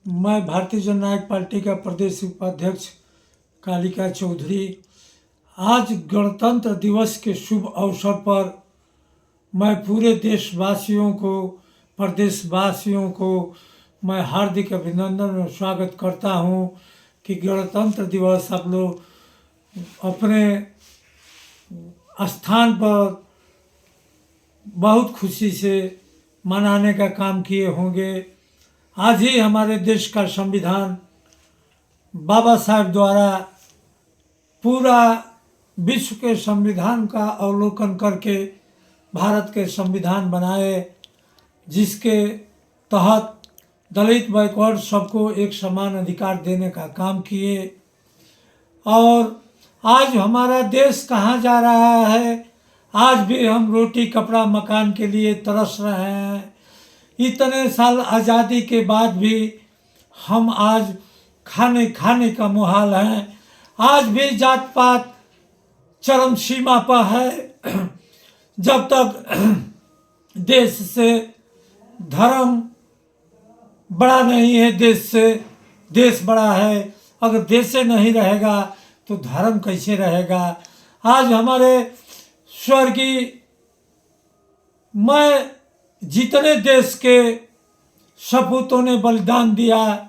मैं भारतीय जननायक पार्टी का प्रदेश उपाध्यक्ष कालिका चौधरी आज गणतंत्र दिवस के शुभ अवसर पर मैं पूरे देशवासियों को, प्रदेशवासियों को मैं हार्दिक अभिनंदन और स्वागत करता हूं कि गणतंत्र दिवस आप लोग अपने स्थान पर बहुत खुशी से मनाने का काम किए होंगे। आज ही हमारे देश का संविधान बाबा साहब द्वारा पूरा विश्व के संविधान का अवलोकन करके भारत के संविधान बनाए, जिसके तहत दलित बैकवर्ड सबको एक समान अधिकार देने का काम किए। और आज हमारा देश कहाँ जा रहा है, आज भी हम रोटी कपड़ा मकान के लिए तरस रहे हैं। इतने साल आज़ादी के बाद भी हम आज खाने का मुहाल हैं। आज भी जात पात चरम सीमा पर है। जब तक देश से धर्म बड़ा नहीं है, देश से देश बड़ा है। अगर देश से नहीं रहेगा तो धर्म कैसे रहेगा। आज हमारे स्वर्गीय मैं जितने देश के सपूतों ने बलिदान दिया,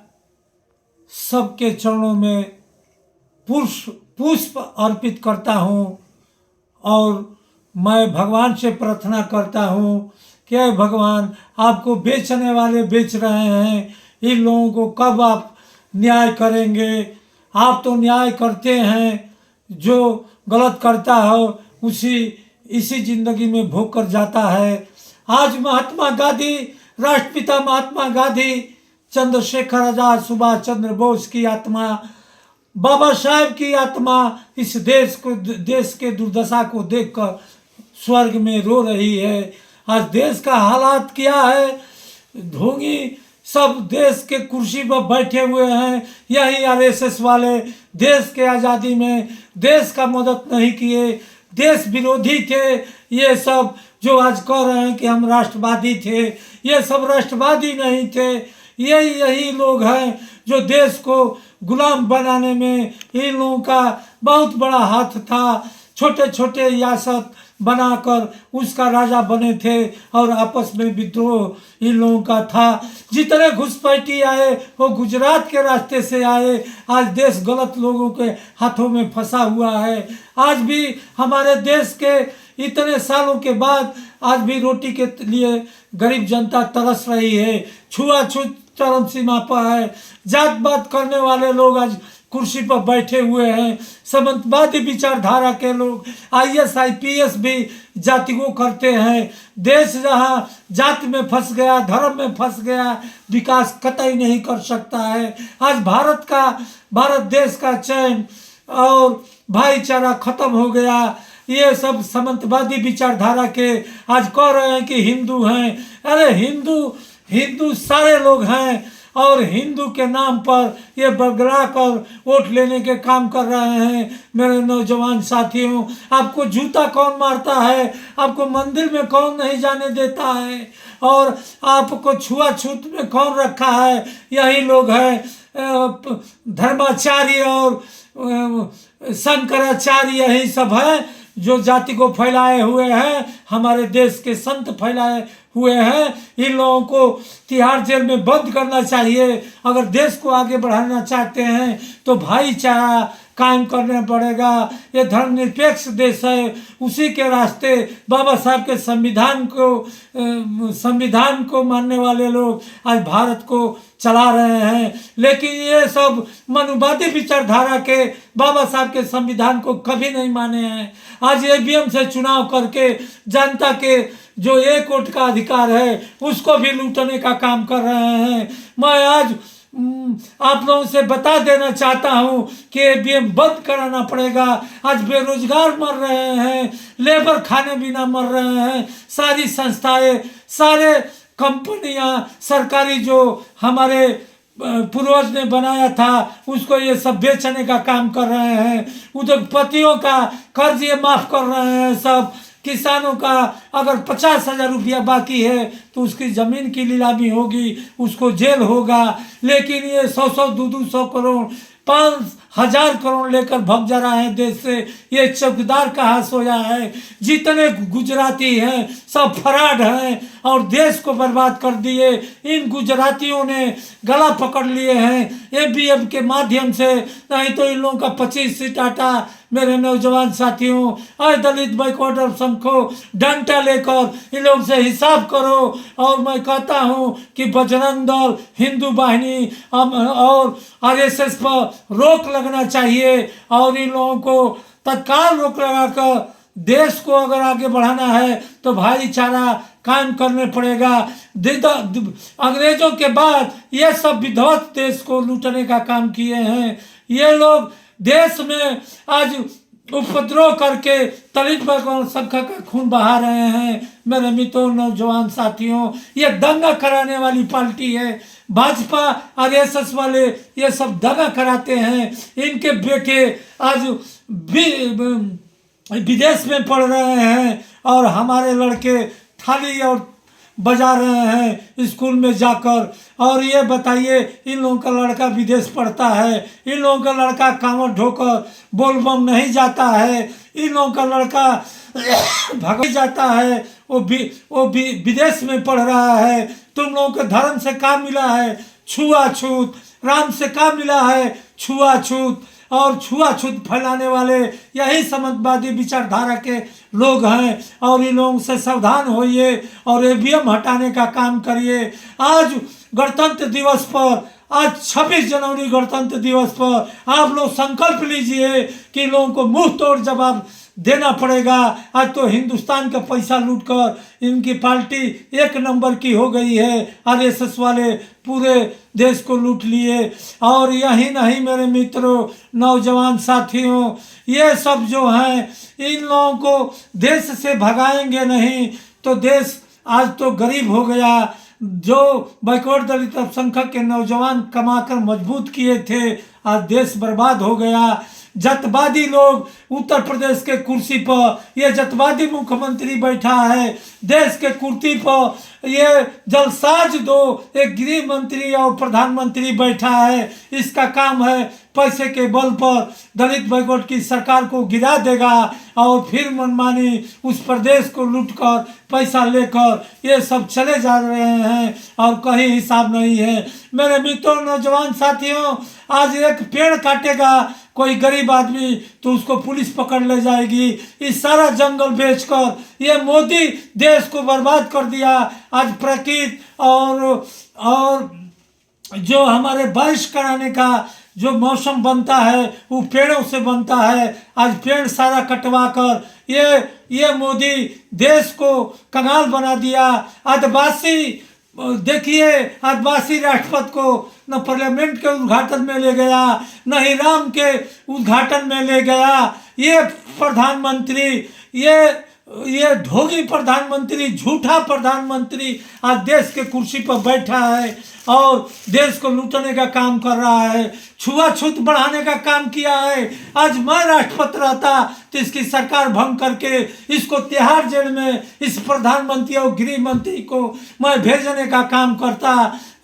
सबके चरणों में पुष्प अर्पित करता हूँ। और मैं भगवान से प्रार्थना करता हूँ कि हे भगवान, आपको बेचने वाले बेच रहे हैं, इन लोगों को कब आप न्याय करेंगे। आप तो न्याय करते हैं, जो गलत करता हो इसी जिंदगी में भोग कर जाता है। आज महात्मा गांधी, राष्ट्रपिता महात्मा गांधी, चंद्रशेखर आजाद, सुभाष चंद्र बोस की आत्मा, बाबा साहेब की आत्मा इस देश के दुर्दशा को देखकर स्वर्ग में रो रही है। आज देश का हालात क्या है, ढोंगी सब देश के कुर्सी पर बैठे हुए हैं। यही आरएसएस वाले देश के आज़ादी में देश का मदद नहीं किए, देश विरोधी थे। ये सब जो आज कह रहे हैं कि हम राष्ट्रवादी थे, ये सब राष्ट्रवादी नहीं थे। यही लोग हैं जो देश को गुलाम बनाने में इन लोगों का बहुत बड़ा हाथ था। छोटे छोटे रियासत बनाकर उसका राजा बने थे और आपस में विद्रोह इन लोगों का था। जितने घुसपैठी आए वो गुजरात के रास्ते से आए। आज देश गलत लोगों के हाथों में फंसा हुआ है। आज भी हमारे देश के इतने सालों के बाद आज भी रोटी के लिए गरीब जनता तरस रही है। छुआछूत चरम सीमा पर है। जात पात करने वाले लोग आज कुर्सी पर बैठे हुए हैं। सामंतवादी विचारधारा के लोग आईएएस आईपीएस भी जाति को करते हैं। देश जहाँ जाति में फंस गया, धर्म में फंस गया, विकास कतई नहीं कर सकता है। आज भारत देश का चैन और भाईचारा खत्म हो गया। ये सब सामंतवादी विचारधारा के आज कह रहे हैं कि हिंदू हैं। अरे हिंदू सारे लोग हैं और हिंदू के नाम पर ये बरगला कर वोट लेने के काम कर रहे हैं। मेरे नौजवान साथियों, आपको जूता कौन मारता है, आपको मंदिर में कौन नहीं जाने देता है, और आपको छुआछूत में कौन रखा है। यही लोग हैं धर्माचार्य और शंकराचार्य, यही सब हैं जो जाति को फैलाए हुए हैं। हमारे देश के संत फैलाए हुए हैं। इन लोगों को तिहाड़ जेल में बंद करना चाहिए। अगर देश को आगे बढ़ाना चाहते हैं तो भाईचारा कायम करना पड़ेगा। ये धर्मनिरपेक्ष देश है, उसी के रास्ते बाबा साहब के संविधान को मानने वाले लोग आज भारत को चला रहे हैं। लेकिन ये सब मनुवादी विचारधारा के बाबा साहब के संविधान को कभी नहीं माने हैं। आज ईवीएम से चुनाव करके जनता के जो एक वोट का अधिकार है उसको भी लूटने का काम कर रहे हैं। मैं आज आप लोगों से बता देना चाहता हूं कि ईवीएम बंद कराना पड़ेगा। आज बेरोजगार मर रहे हैं, लेबर खाने बिना मर रहे हैं। सारी संस्थाएं, सारे कंपनियां सरकारी जो हमारे पूर्वज ने बनाया था उसको ये सब बेचने का काम कर रहे हैं। उद्योगपतियों का कर्ज ये माफ कर रहे हैं सब। किसानों का अगर 50,000 रुपया बाकी है तो उसकी ज़मीन की नीलामी होगी, उसको जेल होगा। लेकिन ये 100-100, 200 करोड़, 5,000 करोड़ लेकर भग जा रहा है देश से। ये चौकीदार कहाँ सोया है? जितने गुजराती हैं सब फराड हैं और देश को बर्बाद कर दिए। इन गुजरातियों ने गला पकड़ लिए हैं ABM के माध्यम से, नहीं तो इन लोगों का 25 सीट आटा। मेरे नौजवान साथियों, और दलित बैकवर्ड और संघ को डंडा लेकर इन लोग से हिसाब करो। और मैं कहता हूं कि बजरंग दल, हिंदू वाहिनी और RSS पर रोक लगना चाहिए और इन लोगों को तत्काल रोक लगाकर देश को अगर आगे बढ़ाना है तो भाईचारा कायम करने पड़ेगा। अंग्रेजों के बाद ये सब विध्वंस देश को लूटने का काम किए हैं। ये लोग देश में आज उपद्रव करके दलित वर्ग संघ का खून बहा रहे हैं। मेरे मित्रों, नौजवान साथियों, ये दंगा कराने वाली पार्टी है। भाजपा RSS वाले ये सब दंगा कराते हैं। इनके बेटे आज विदेश में पढ़ रहे हैं और हमारे लड़के थाली और बजा रहे हैं स्कूल में जाकर। और ये बताइए, इन लोगों का लड़का विदेश पढ़ता है, इन लोगों का लड़का कांवड़ ढोकर बोलबम नहीं जाता है, इन लोगों का लड़का भग जाता है, वो विदेश में पढ़ रहा है। तुम लोगों के धर्म से क्या मिला है? छुआछूत। राम से क्या मिला है? छुआछूत। और छुआछूत फैलाने वाले यही समाजवादी विचारधारा के लोग हैं। और इन लोगों से सावधान होइए और ABM हटाने का काम करिए। आज गणतंत्र दिवस पर, आज 26 जनवरी गणतंत्र दिवस पर आप लोग संकल्प लीजिए कि लोगों को मुंह तोड़ जवाब देना पड़ेगा। आज तो हिंदुस्तान का पैसा लूटकर इनकी पार्टी 1 नंबर की हो गई है। RSS वाले पूरे देश को लूट लिए। और यही नहीं मेरे मित्रों, नौजवान साथियों, ये सब जो हैं इन लोगों को देश से भगाएंगे नहीं तो देश आज तो गरीब हो गया। जो बैकवर्ड दलित अल्पसंख्यक के नौजवान कमाकर मजबूत किए थे, आज देश बर्बाद हो गया। जतवादी लोग उत्तर प्रदेश के कुर्सी पर, ये जतवादी मुख्यमंत्री बैठा है। देश के कुर्सी पर ये जलसाज दो एक गृह मंत्री और प्रधानमंत्री बैठा है। इसका काम है पैसे के बल पर दलित बैकवर्ड की सरकार को गिरा देगा और फिर मनमानी उस प्रदेश को लूटकर पैसा लेकर ये सब चले जा रहे हैं और कहीं हिसाब नहीं है। मेरे मित्रों, नौजवान साथियों, आज एक पेड़ काटेगा कोई गरीब आदमी तो उसको पुलिस पकड़ ले जाएगी। इस सारा जंगल बेचकर ये मोदी देश को बर्बाद कर दिया। आज प्रकृति और जो हमारे बारिश कराने का जो मौसम बनता है वो पेड़ों से बनता है। आज पेड़ सारा कटवा कर ये मोदी देश को कंगाल बना दिया। आदिवासी देखिए, आदिवासी राष्ट्रपति को न पार्लियामेंट के उद्घाटन में ले गया, न ही राम के उद्घाटन में ले गया। ये प्रधानमंत्री, ये ढोंगी प्रधानमंत्री, झूठा प्रधानमंत्री आज देश के कुर्सी पर बैठा है और देश को लूटने का काम कर रहा है, छुआछूत बढ़ाने का काम किया है। आज मैं राष्ट्रपति रहता तो इसकी सरकार भंग करके इसको तिहाड़ जेल में इस प्रधानमंत्री और गृह मंत्री को मैं भेजने का काम करता।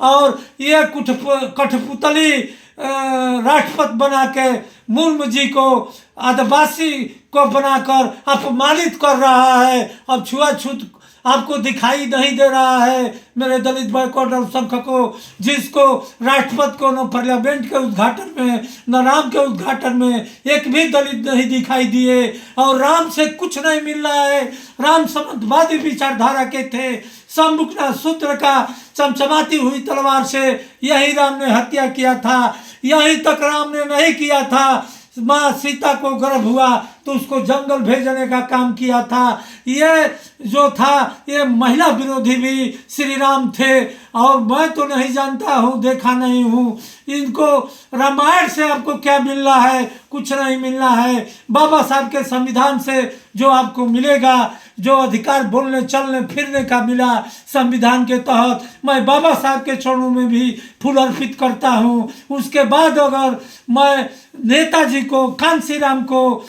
और ये कठपुतली राष्ट्रपति बना के मुर्मू जी को आदिवासी को बनाकर अपमानित कर रहा है। अब छुआछूत आपको दिखाई नहीं दे रहा है मेरे दलित बैकवर्ड अल्पसंख्यक को, जिसको राष्ट्रपति को न पार्लियामेंट के उद्घाटन में न राम के उद्घाटन में एक भी दलित नहीं दिखाई दिए। और राम से कुछ नहीं मिल रहा है। राम समाजवादी विचारधारा के थे। शंभुकना सूत्र का चमचमाती हुई तलवार से यही राम ने हत्या किया था। यहीं तक राम ने नहीं किया था, माँ सीता को गर्भ हुआ तो उसको जंगल भेजने का काम किया था। ये जो था ये महिला विरोधी भी श्री राम थे। और मैं तो नहीं जानता हूँ, देखा नहीं हूँ। इनको रामायण से आपको क्या मिल रहा है? कुछ नहीं मिलना है। बाबा साहब के संविधान से जो आपको मिलेगा, जो अधिकार बोलने चलने फिरने का मिला संविधान के तहत, मैं बाबा साहब के चरणों में भी फूल अर्पित करता हूँ। उसके बाद अगर मैं नेताजी को, कांसी राम को,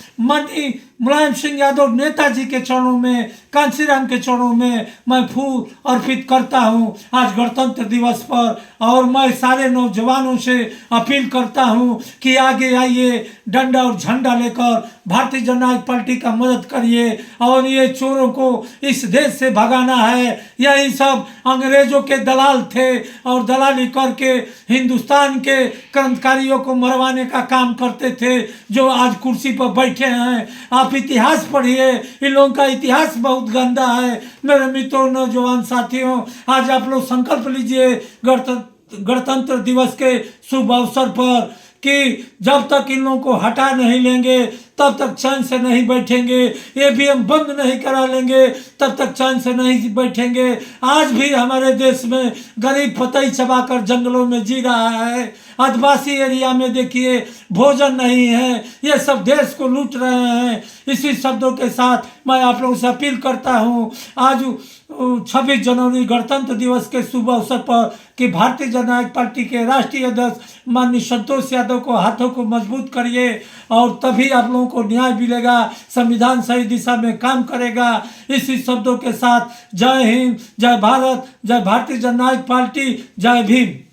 मुलायम सिंह यादव नेताजी के चरणों में, कांशीराम के चरणों में मैं फूल अर्पित करता हूं आज गणतंत्र दिवस पर। और मैं सारे नौजवानों से अपील करता हूं कि आगे आइए, डंडा और झंडा लेकर भारतीय जनता पार्टी का मदद करिए और ये चोरों को इस देश से भगाना है। यही सब अंग्रेजों के दलाल थे और दलाली करके हिंदुस्तान के क्रांतिकारियों को मरवाने का काम करते थे, जो आज कुर्सी पर बैठे हैं। आप इतिहास पढ़िए, इन लोगों का इतिहास बहुत गंदा है। मेरे मित्रों, नौजवान साथियों, आज आप लोग संकल्प लीजिए गणतंत्र दिवस के शुभ अवसर पर कि जब तक इन लोगों को हटा नहीं लेंगे तब तक चैन से नहीं बैठेंगे, ईवीएम बंद नहीं करा लेंगे तब तक चैन से नहीं बैठेंगे। आज भी हमारे देश में गरीब पतई चबाकर जंगलों में जी रहा है। आदिवासी एरिया में देखिए भोजन नहीं है, ये सब देश को लूट रहे हैं। इसी शब्दों के साथ मैं आप लोगों से अपील करता हूँ आज 26 जनवरी गणतंत्र दिवस के शुभ अवसर पर कि भारतीय जनता पार्टी के राष्ट्रीय अध्यक्ष माननीय संतोष यादव को हाथों को मजबूत करिए और तभी आप लोगों को न्याय मिलेगा, संविधान सही दिशा में काम करेगा। इसी शब्दों के साथ जय हिंद, जय भारत, जय भारतीय जनता पार्टी, जय भीम।